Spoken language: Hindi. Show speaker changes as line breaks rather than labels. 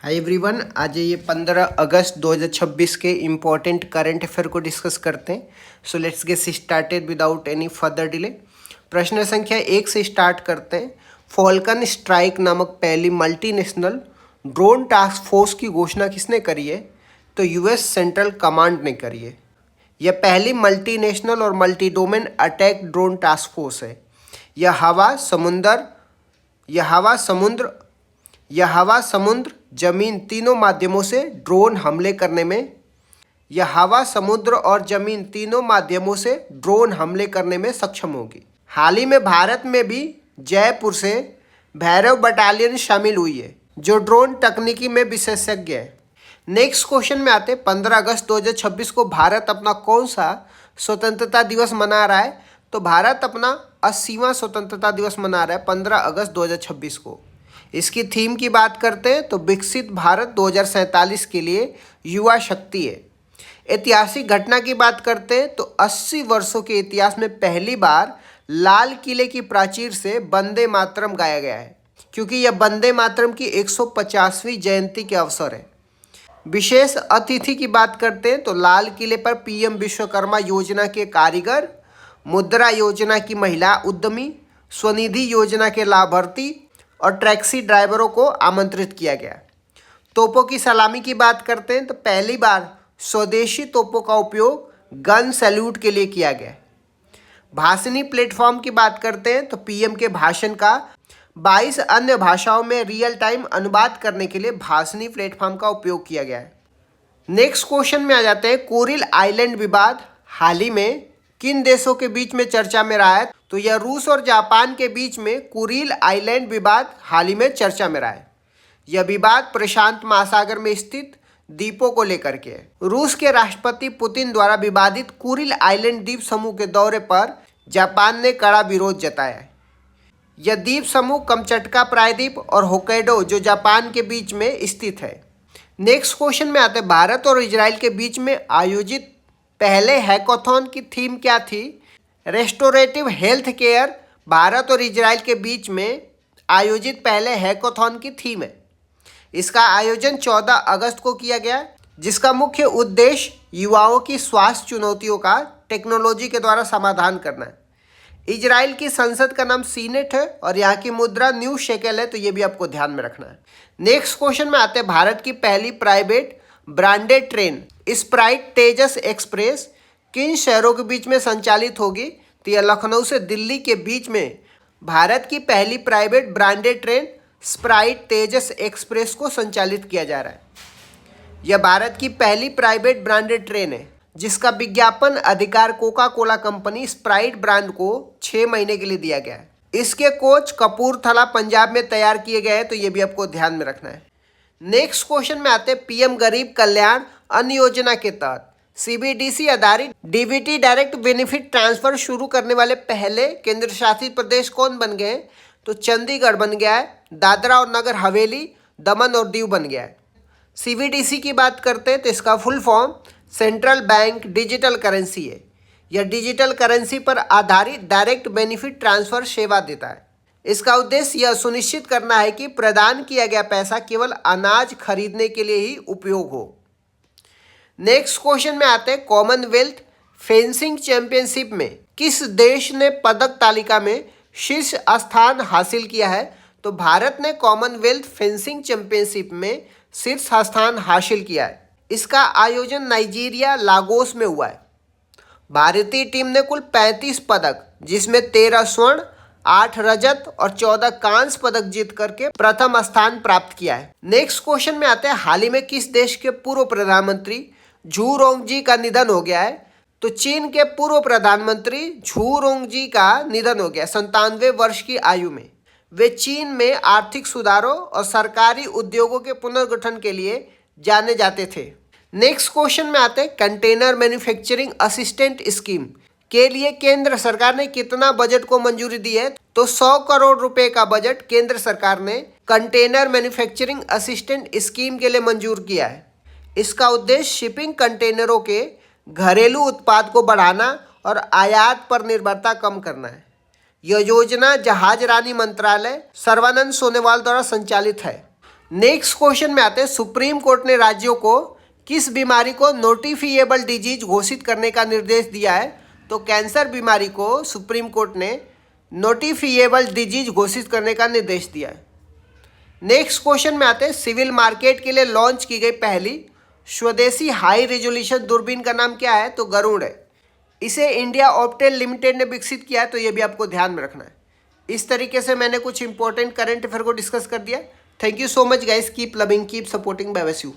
हाय एवरीवन, आज ये 15 अगस्त 2026 के इम्पोर्टेंट करंट अफेयर को डिस्कस करते हैं। So let's get started without any further delay. प्रश्न संख्या 1 से स्टार्ट करते हैं। फॉल्कन स्ट्राइक नामक पहली मल्टीनेशनल ड्रोन टास्क फोर्स की घोषणा किसने करी है? तो यूएस सेंट्रल कमांड ने करी है। यह पहली मल्टीनेशनल और multi domain attack drone task force है। यह हवा, समुद्र, जमीन तीनों माध्यमों से ड्रोन हमले करने में सक्षम होगी। हाल ही में भारत में भी जयपुर से भैरव बटालियन शामिल हुई है, जो ड्रोन तकनीकी में विशेषज्ञ है। नेक्स्ट क्वेश्चन में आते हैं। 15 अगस्त 2026 को भारत अपना कौन सा स्वतंत्रता दिवस मना रहा है? तो भारत अपना 80वां स्वतंत्रता दिवस मना रहा है 15 अगस्त 2026 को। इसकी थीम की बात करते हैं तो विकसित भारत 2047 के लिए युवा शक्ति है। ऐतिहासिक घटना की बात करते हैं तो 80 वर्षों के इतिहास में पहली बार लाल किले की प्राचीर से वंदे मातरम गाया गया है, क्योंकि यह वंदे मातरम की 150वीं जयंती के अवसर है। विशेष अतिथि की बात करते हैं तो लाल किले पर पीएम विश्वकर्मा योजना के कारीगर, मुद्रा योजना की महिला उद्यमी, स्वनिधि योजना के लाभार्थी और टैक्सी ड्राइवरों को आमंत्रित किया गया। तोपों की सलामी की बात करते हैं तो पहली बार स्वदेशी तोपों का उपयोग गन सैल्यूट के लिए किया गया। भाषणी प्लेटफॉर्म की बात करते हैं तो पीएम के भाषण का 22 अन्य भाषाओं में रियल टाइम अनुवाद करने के लिए भाषणी प्लेटफॉर्म का उपयोग किया गया है। नेक्स्ट क्वेश्चन में आ जाते हैं। कुरिल आइलैंड विवाद हाल ही में किन देशों के बीच में चर्चा में रहा है? तो यह रूस और जापान के बीच में कुरिल आइलैंड विवाद हाल ही में चर्चा में रहा है। यह विवाद प्रशांत महासागर में स्थित द्वीपों को लेकर के है। रूस के राष्ट्रपति पुतिन द्वारा विवादित कुरिल आइलैंड द्वीप समूह के दौरे पर जापान ने कड़ा विरोध जताया है। यह द्वीप समूह कमचटका प्रायद्वीप और होक्काइडो जो जापान के बीच में स्थित है। नेक्स्ट क्वेश्चन में आते हैं। भारत और इजराइल के बीच में आयोजित पहले हैकाथॉन की थीम क्या थी? रेस्टोरेटिव हेल्थ केयर भारत और इजराइल के बीच में आयोजित पहले हैकाथॉन की थीम है। इसका आयोजन 14 अगस्त को किया गया, जिसका मुख्य उद्देश्य युवाओं की स्वास्थ्य चुनौतियों का टेक्नोलॉजी के द्वारा समाधान करना है। इजराइल की संसद का नाम सीनेट है और यहाँ की मुद्रा न्यू शेकेल है, तो ये भी आपको ध्यान में रखना है। नेक्स्ट क्वेश्चन में आते हैं। भारत की पहली प्राइवेट ब्रांडेड ट्रेन स्प्राइट तेजस एक्सप्रेस किन शहरों के बीच में संचालित होगी? तो यह लखनऊ से दिल्ली के बीच में भारत की पहली प्राइवेट ब्रांडेड ट्रेन स्प्राइट तेजस एक्सप्रेस को संचालित किया जा रहा है। यह भारत की पहली प्राइवेट ब्रांडेड ट्रेन है, जिसका विज्ञापन अधिकार Coca Cola company Sprite brand को 6 महीने के लिए दिया गया है। इसके कोच कपूरथला पंजाब में तैयार किए गए हैं, तो ये भी आपको ध्यान में रखना है। नेक्स्ट क्वेश्चन में आते हैं। पीएम गरीब कल्याण अन्न योजना के तहत सीबीडीसी आधारित डीबीटी डायरेक्ट बेनिफिट ट्रांसफर शुरू करने वाले पहले केंद्र शासित प्रदेश कौन बन गए? तो चंडीगढ़ बन गया है। दादरा और नगर हवेली, दमन और दीव बन गया है। सीबीडीसी की बात करते हैं तो इसका full form central bank digital currency है। यह डिजिटल करेंसी पर आधारित डायरेक्ट बेनिफिट ट्रांसफर सेवा देता है। इसका उद्देश्य यह सुनिश्चित करना है कि प्रदान किया गया पैसा केवल अनाज खरीदने के लिए ही उपयोग हो। नेक्स्ट क्वेश्चन में आते हैं। कॉमनवेल्थ फेंसिंग चैंपियनशिप में किस देश ने पदक तालिका में शीर्ष स्थान हासिल किया है? तो भारत ने कॉमनवेल्थ फेंसिंग चैंपियनशिप में शीर्ष स्थान हासिल किया है। इसका आयोजन नाइजीरिया लागोस में हुआ है। भारतीय टीम ने कुल 35 पदक, जिसमें 13 स्वर्ण, 8 रजत और 14 कांस्य पदक जीत करके प्रथम स्थान प्राप्त किया है। नेक्स्ट क्वेश्चन में आते हैं। हाल ही में किस देश के पूर्व प्रधानमंत्री झू रोंगजी का निधन हो गया है? तो चीन के पूर्व प्रधानमंत्री झू रोंगजी का निधन हो गया 97 वर्ष की आयु में। वे चीन में आर्थिक सुधारों और सरकारी उद्योगों के पुनर्गठन के लिए जाने जाते थे। नेक्स्ट क्वेश्चन में आते हैं। कंटेनर मैन्युफैक्चरिंग असिस्टेंट स्कीम के लिए केंद्र सरकार ने कितना बजट को मंजूरी दी है? तो 100 करोड़ रुपए का बजट केंद्र सरकार ने कंटेनर मैन्युफैक्चरिंग असिस्टेंट स्कीम के लिए मंजूर किया है। इसका उद्देश्य शिपिंग कंटेनरों के घरेलू उत्पाद को बढ़ाना और आयात पर निर्भरता कम करना है। यह योजना जहाजरानी मंत्रालय सर्बानंद सोनोवाल द्वारा संचालित है। नेक्स्ट क्वेश्चन में आते हैं, सुप्रीम कोर्ट ने राज्यों को किस बीमारी को नोटिफिएबल डिजीज घोषित करने का निर्देश दिया है? तो कैंसर बीमारी को सुप्रीम कोर्ट ने नोटिफिएबल डिजीज घोषित करने का निर्देश दिया है। नेक्स्ट क्वेश्चन में आते हैं, सिविल मार्केट के लिए लॉन्च की गई पहली स्वदेशी हाई रेजोल्यूशन दूरबीन का नाम क्या है? तो गरुड़ है। इसे इंडिया ऑप्टेल लिमिटेड ने विकसित किया है, तो ये भी आपको ध्यान में रखना है। इस तरीके से मैंने कुछ इंपॉर्टेंट करंट अफेयर को डिस्कस कर दिया। Thank you so much guys, keep loving, keep supporting, bye bye, see you.